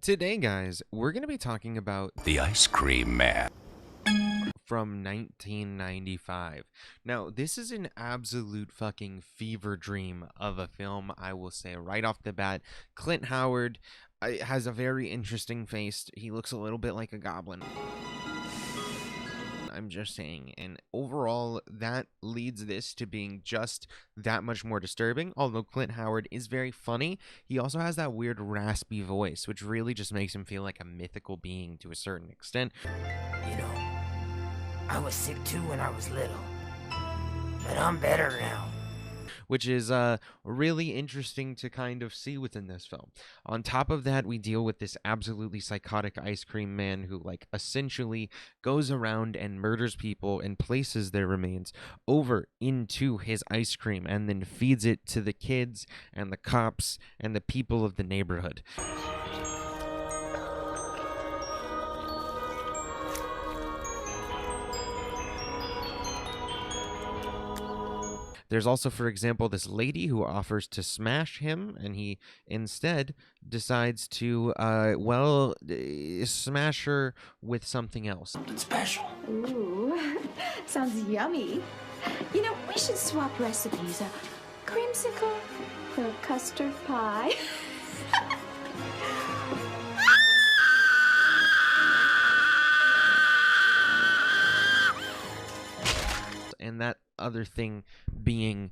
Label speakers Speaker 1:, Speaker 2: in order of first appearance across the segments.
Speaker 1: Today, guys, we're going to be talking about
Speaker 2: The Ice Cream Man
Speaker 1: from 1995. Now, this is an absolute fucking fever dream of a film, I will say right off the bat. Clint Howard has a very interesting face. He looks a little bit like a goblin. I'm just saying, and overall that leads this to being just that much more disturbing. Although Clint Howard is very funny, he also has that weird raspy voice, which really just makes him feel like a mythical being to a certain extent.
Speaker 3: You know, I was sick too when I was little, but I'm better now.
Speaker 1: Which is really interesting to kind of see within this film. On top of that, we deal with this absolutely psychotic ice cream man who, like, essentially goes around and murders people and places their remains over into his ice cream and then feeds it to the kids and the cops and the people of the neighborhood. There's also, for example, this lady who offers to smash him, and he instead decides to, smash her with something else.
Speaker 3: Something special.
Speaker 4: Ooh, sounds yummy. You know, we should swap recipes. A creamsicle for custard pie.
Speaker 1: And that other thing being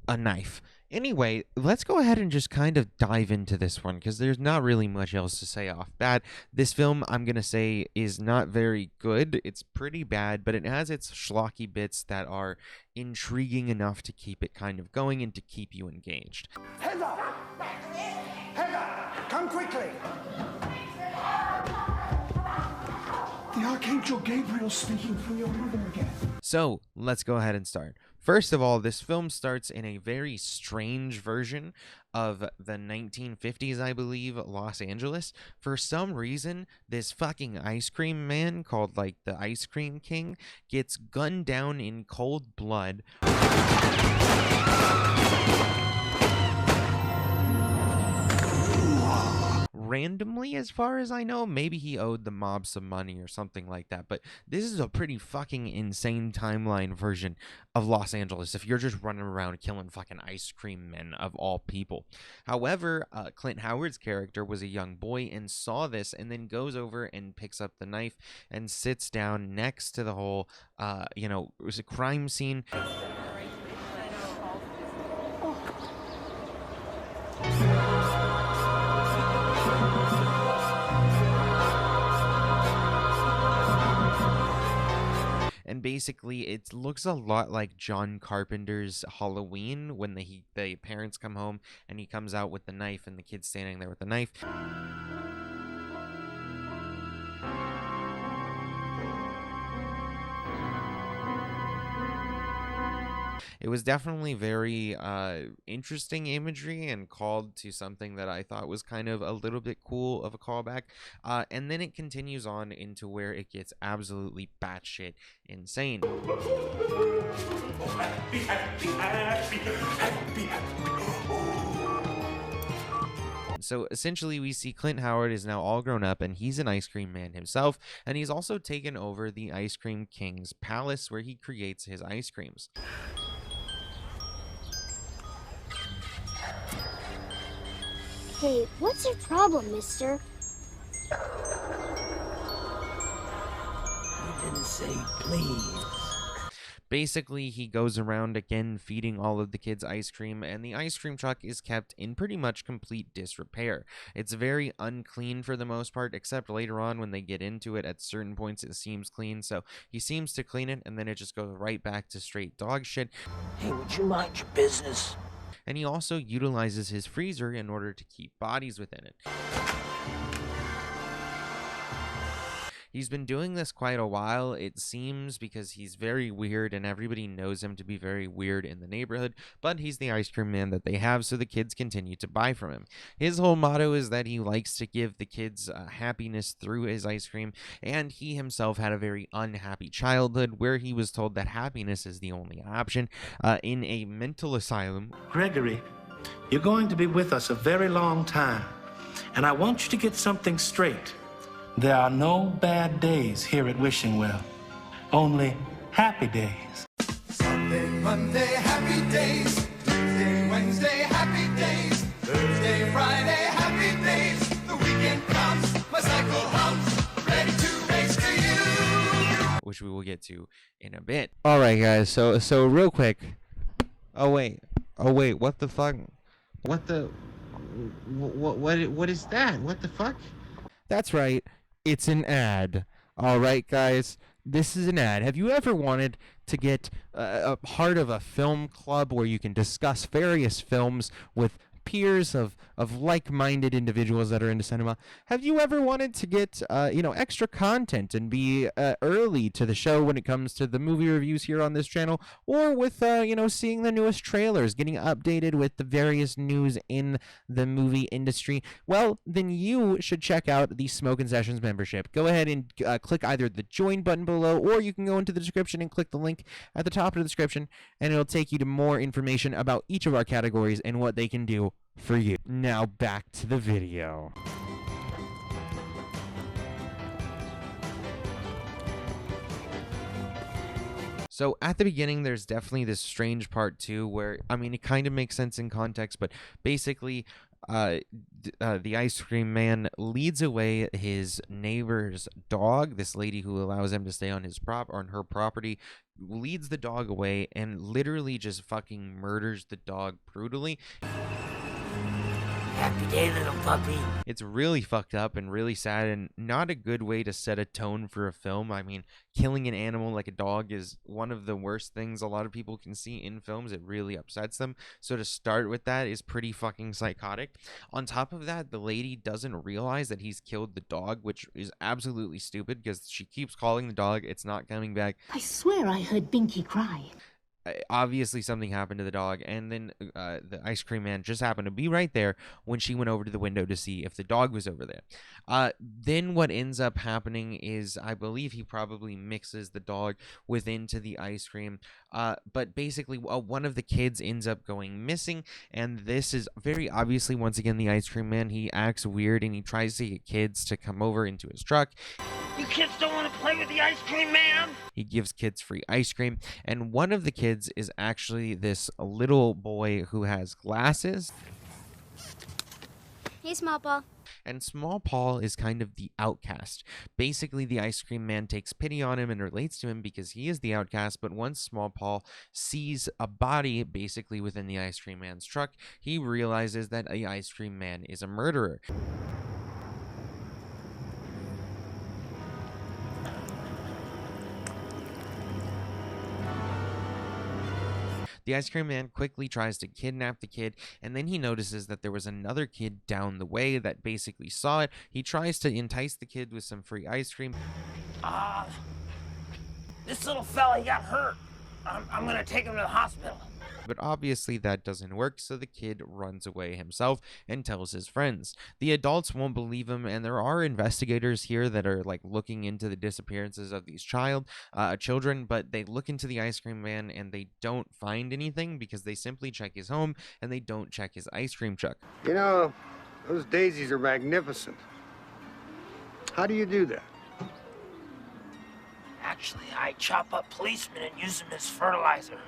Speaker 1: a knife. Anyway, let's go ahead and just kind of dive into this one, because there's not really much else to say off bat. This film, I'm going to say, is not very good. It's pretty bad, but it has its schlocky bits that are intriguing enough to keep it kind of going and to keep you engaged.
Speaker 5: Heather! Heather! Come quickly! The Archangel Gabriel speaking through your mother again.
Speaker 1: So, let's go ahead and start. First of all, this film starts in a very strange version of the 1950s, I believe, Los Angeles. For some reason, this fucking ice cream man called, like, the Ice Cream King gets gunned down in cold blood. Randomly, as far as I know. Maybe he owed the mob some money or something like that, but this is a pretty fucking insane timeline version of Los Angeles if you're just running around killing fucking ice cream men of all people. However, Clint Howard's character was a young boy and saw this and then goes over and picks up the knife and sits down next to the whole it was a crime scene. And basically, it looks a lot like John Carpenter's Halloween when the parents come home and he comes out with the knife and the kid's standing there with the knife. It was definitely very interesting imagery and called to something that I thought was kind of a little bit cool of a callback. And then it continues on into where it gets absolutely batshit insane. So essentially, we see Clint Howard is now all grown up and he's an ice cream man himself, and he's also taken over the Ice Cream King's palace where he creates his ice creams.
Speaker 6: Hey, what's your problem, mister?
Speaker 3: You didn't say please.
Speaker 1: Basically, he goes around again feeding all of the kids ice cream, and the ice cream truck is kept in pretty much complete disrepair. It's very unclean for the most part, except later on when they get into it, at certain points it seems clean, so he seems to clean it, and then it just goes right back to straight dog shit.
Speaker 3: Hey, would you mind your business?
Speaker 1: And he also utilizes his freezer in order to keep bodies within it. He's been doing this quite a while, it seems, because he's very weird and everybody knows him to be very weird in the neighborhood, but he's the ice cream man that they have, so the kids continue to buy from him. His whole motto is that he likes to give the kids happiness through his ice cream, and he himself had a very unhappy childhood where he was told that happiness is the only option in a mental asylum.
Speaker 7: Gregory, you're going to be with us a very long time.
Speaker 2: And I want you to get something straight. There are no bad days here at Wishing Well, only happy days.
Speaker 7: Sunday, Monday, happy days. Tuesday, Wednesday, happy days. Thursday, Friday, happy days. The weekend comes, my cycle hums, ready to race to you.
Speaker 1: Which we will get to in a bit. All right, guys. So real quick. Oh wait. What the fuck? What is that? What the fuck? That's right. It's an ad. All right, guys. This is an ad. Have you ever wanted to get a part of a film club where you can discuss various films with peers of like-minded individuals that are into cinema? Have you ever wanted to get extra content and be early to the show when it comes to the movie reviews here on this channel, or with seeing the newest trailers, getting updated with the various news in the movie industry? Well, then you should check out the Smokin' Sessions membership. Go ahead and click either the join button below, or you can go into the description and click the link at the top of the description, and it'll take you to more information about each of our categories and what they can do for you. Now back to the video. So at the beginning, there's definitely this strange part too, where, I mean, it kind of makes sense in context, but basically the ice cream man leads away his neighbor's dog, this lady who allows him to stay on her property, leads the dog away and literally just fucking murders the dog brutally.
Speaker 3: Happy day, little puppy.
Speaker 1: It's really fucked up and really sad, and not a good way to set a tone for a film. I mean, killing an animal like a dog is one of the worst things a lot of people can see in films. It really upsets them. So to start with that is pretty fucking psychotic. On top of that, the lady doesn't realize that he's killed the dog, which is absolutely stupid because she keeps calling the dog. It's not coming back.
Speaker 8: I swear I heard Binky cry.
Speaker 1: Obviously something happened to the dog, and then the ice cream man just happened to be right there when she went over to the window to see if the dog was over there. Then what ends up happening is, I believe he probably mixes the dog into the ice cream, but basically one of the kids ends up going missing, and this is very obviously, once again, the ice cream man. He acts weird and he tries to get kids to come over into his truck.
Speaker 3: You kids don't want to play with the ice cream man?
Speaker 1: He gives kids free ice cream, and one of the kids is actually this little boy who has glasses.
Speaker 6: Hey, Small Paw.
Speaker 1: And Small Paul is kind of the outcast. Basically, the ice cream man takes pity on him and relates to him because he is the outcast, but once Small Paul sees a body basically within the ice cream man's truck, he realizes that the ice cream man is a murderer. The ice cream man quickly tries to kidnap the kid, and then he notices that there was another kid down the way that basically saw it. He tries to entice the kid with some free ice cream.
Speaker 3: This little fella, he got hurt. I'm gonna take him to the hospital.
Speaker 1: But obviously that doesn't work, so the kid runs away himself and tells his friends. The adults won't believe him, and there are investigators here that are like looking into the disappearances of these children, but they look into the ice cream man and they don't find anything because they simply check his home and they don't check his ice cream truck.
Speaker 9: You know, those daisies are magnificent. How do you do that?
Speaker 3: Actually, I chop up policemen and use them as fertilizer.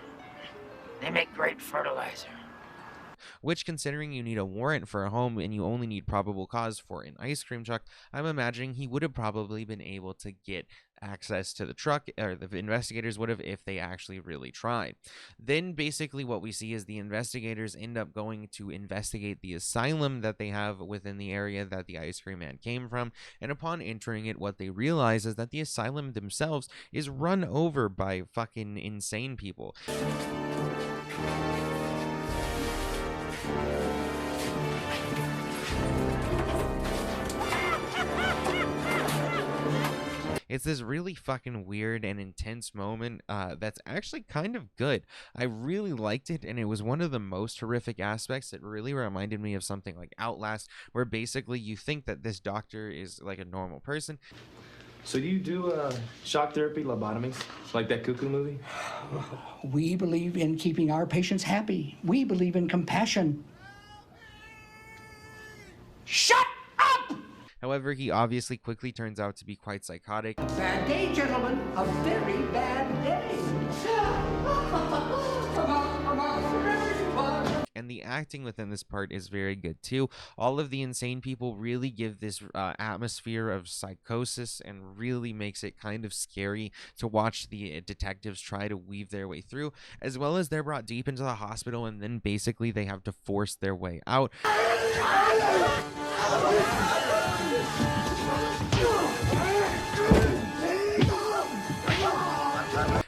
Speaker 3: They make great fertilizer.
Speaker 1: Which, considering you need a warrant for a home and you only need probable cause for an ice cream truck, I'm imagining he would have probably been able to get access to the truck, or the investigators would have, if they actually really tried. Then basically what we see is the investigators end up going to investigate the asylum that they have within the area that the ice cream man came from, and upon entering it, what they realize is that the asylum themselves is run over by fucking insane people. It's this really fucking weird and intense moment that's actually kind of good. I really liked it, and it was one of the most horrific aspects. It really reminded me of something like Outlast, where basically you think that this doctor is like a normal person.
Speaker 10: So do you do shock therapy, lobotomies, like that Cuckoo movie?
Speaker 11: We believe in keeping our patients happy. We believe in compassion. Shut
Speaker 1: However, he obviously quickly turns out to be quite psychotic.
Speaker 11: Bad day, gentlemen. A very bad day.
Speaker 1: And the acting within this part is very good too. All of the insane people really give this atmosphere of psychosis and really makes it kind of scary to watch the detectives try to weave their way through, as well as they're brought deep into the hospital and then basically they have to force their way out.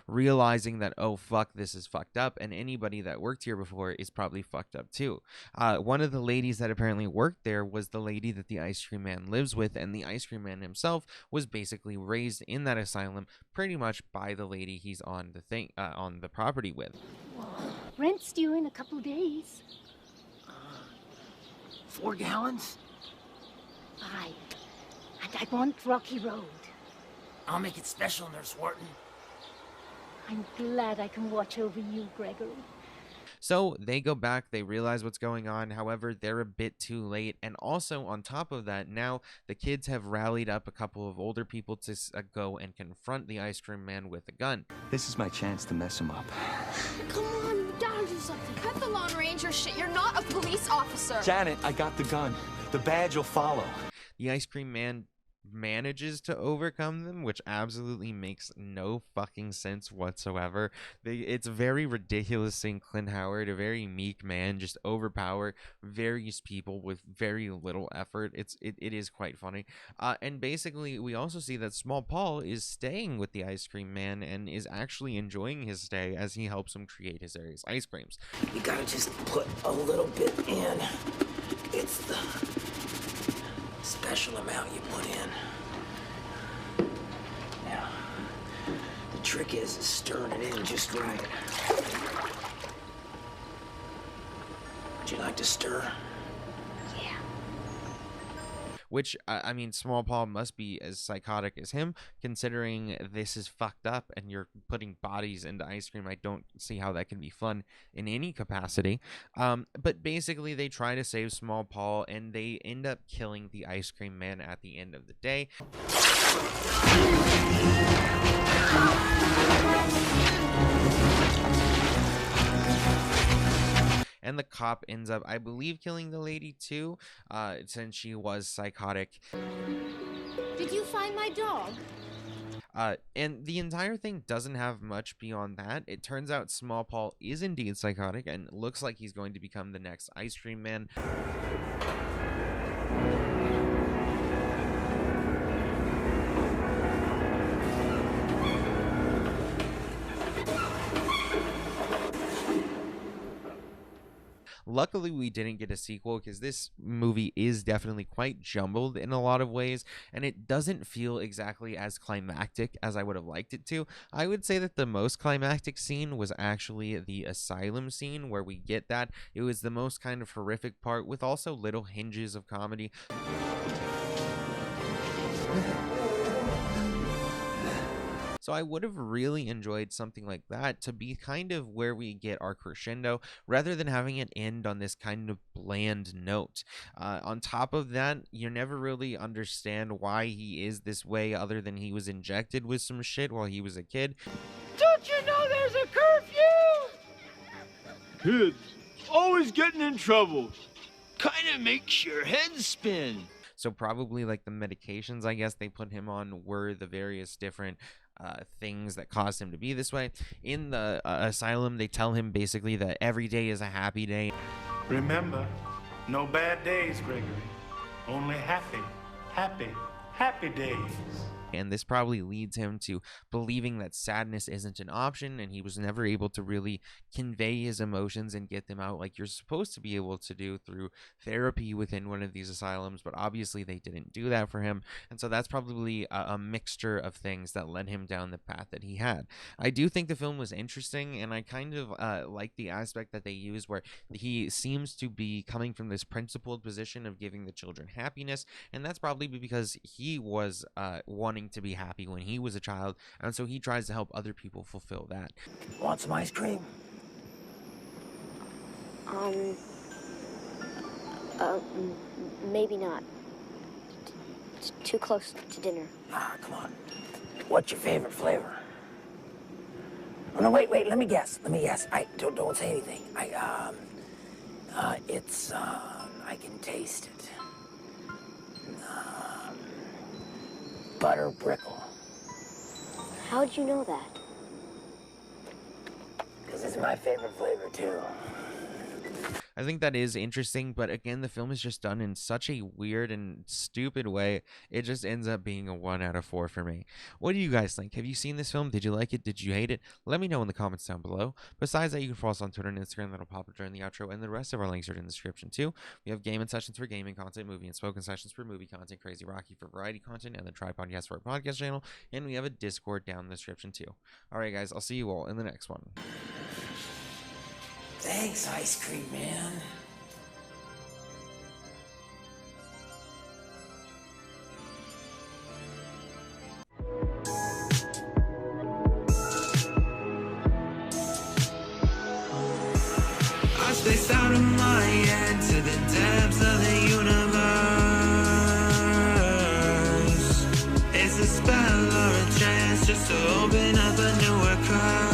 Speaker 1: Realizing that, oh fuck, this is fucked up, and anybody that worked here before is probably fucked up too. One of the ladies that apparently worked there was the lady that the ice cream man lives with, and the ice cream man himself was basically raised in that asylum pretty much by the lady he's on the property with.
Speaker 8: Rent's due in a couple days.
Speaker 3: 4 gallons?
Speaker 8: Aye. And I want Rocky Road.
Speaker 3: I'll make it special, Nurse Wharton.
Speaker 8: I'm glad I can watch over you, Gregory.
Speaker 1: So they go back, they realize what's going on, however, they're a bit too late, and also on top of that, now the kids have rallied up a couple of older people to go and confront the ice cream man with a gun.
Speaker 12: This is my chance to mess him up.
Speaker 13: Come on, you gotta do something. Cut the Lone Ranger shit, you're not a police officer.
Speaker 12: Janet, I got the gun. The badge will follow.
Speaker 1: The ice cream man manages to overcome them, which absolutely makes no fucking sense whatsoever. It's very ridiculous seeing Clint Howard, a very meek man, just overpower various people with very little effort. It is quite funny. And basically we also see that Small Paul is staying with the ice cream man and is actually enjoying his stay as he helps him create his various ice creams.
Speaker 3: You gotta just put a little bit in. It's the special amount you put in. Now, the trick is stirring it in just right. Would you like to stir?
Speaker 8: Yeah.
Speaker 1: Which, I mean, Small Paul must be as psychotic as him, considering this is fucked up and you're putting bodies into ice cream. I don't see how that can be fun in any capacity. But basically, they try to save Small Paul, and they end up killing the ice cream man at the end of the day. And the cop ends up, I believe, killing the lady too, since she was psychotic.
Speaker 13: Did you find my dog?
Speaker 1: And the entire thing doesn't have much beyond that. It turns out Small Paul is indeed psychotic and looks like he's going to become the next ice cream man. Luckily, we didn't get a sequel because this movie is definitely quite jumbled in a lot of ways, and it doesn't feel exactly as climactic as I would have liked it to. I would say that the most climactic scene was actually the asylum scene where we get that. It was the most kind of horrific part with also little hinges of comedy. So I would have really enjoyed something like that to be kind of where we get our crescendo rather than having it end on this kind of bland note. On top of that, you never really understand why he is this way other than he was injected with some shit while he was a kid.
Speaker 14: Don't you know there's a curfew? Kids, always getting in trouble. Kinda makes your head spin.
Speaker 1: So probably like the medications, I guess, they put him on were the various different things that caused him to be this way. In the asylum, they tell him basically that every day is a happy day.
Speaker 2: Remember, no bad days, Gregory. Only happy, happy, happy days.
Speaker 1: And this probably leads him to believing that sadness isn't an option, and he was never able to really convey his emotions and get them out like you're supposed to be able to do through therapy within one of these asylums. But obviously they didn't do that for him, and so that's probably a mixture of things that led him down the path that he had. I do think the film was interesting, and I kind of like the aspect that they use where he seems to be coming from this principled position of giving the children happiness, and that's probably because he was wanting to be happy when he was a child, and so he tries to help other people fulfill that.
Speaker 3: Want some ice cream?
Speaker 6: Maybe not. It's too close to dinner.
Speaker 3: Ah, come on. What's your favorite flavor? Oh, no, wait, let me guess. I don't say anything. I can taste it. Butter brickle.
Speaker 6: How'd you know that?
Speaker 3: Because it's my favorite flavor, too.
Speaker 1: I think that is interesting, but again, the film is just done in such a weird and stupid way. It just ends up being a 1 out of 4 for me. What do you guys think? Have you seen this film? Did you like it? Did you hate it? Let me know in the comments down below. Besides that, you can follow us on Twitter and Instagram. That'll pop up during the outro, and the rest of our links are in the description too. We have gaming sessions for gaming content, movie and spoken sessions for movie content, CrazyRocky for variety content, and the Tripod Cast for our podcast channel, and we have a Discord down in the description too. Alright guys, I'll see you all in the next one.
Speaker 3: Thanks, Ice Cream Man.
Speaker 7: I spaced out of my head to the depths of the universe. It's a spell or a chance just to open up a newer curve.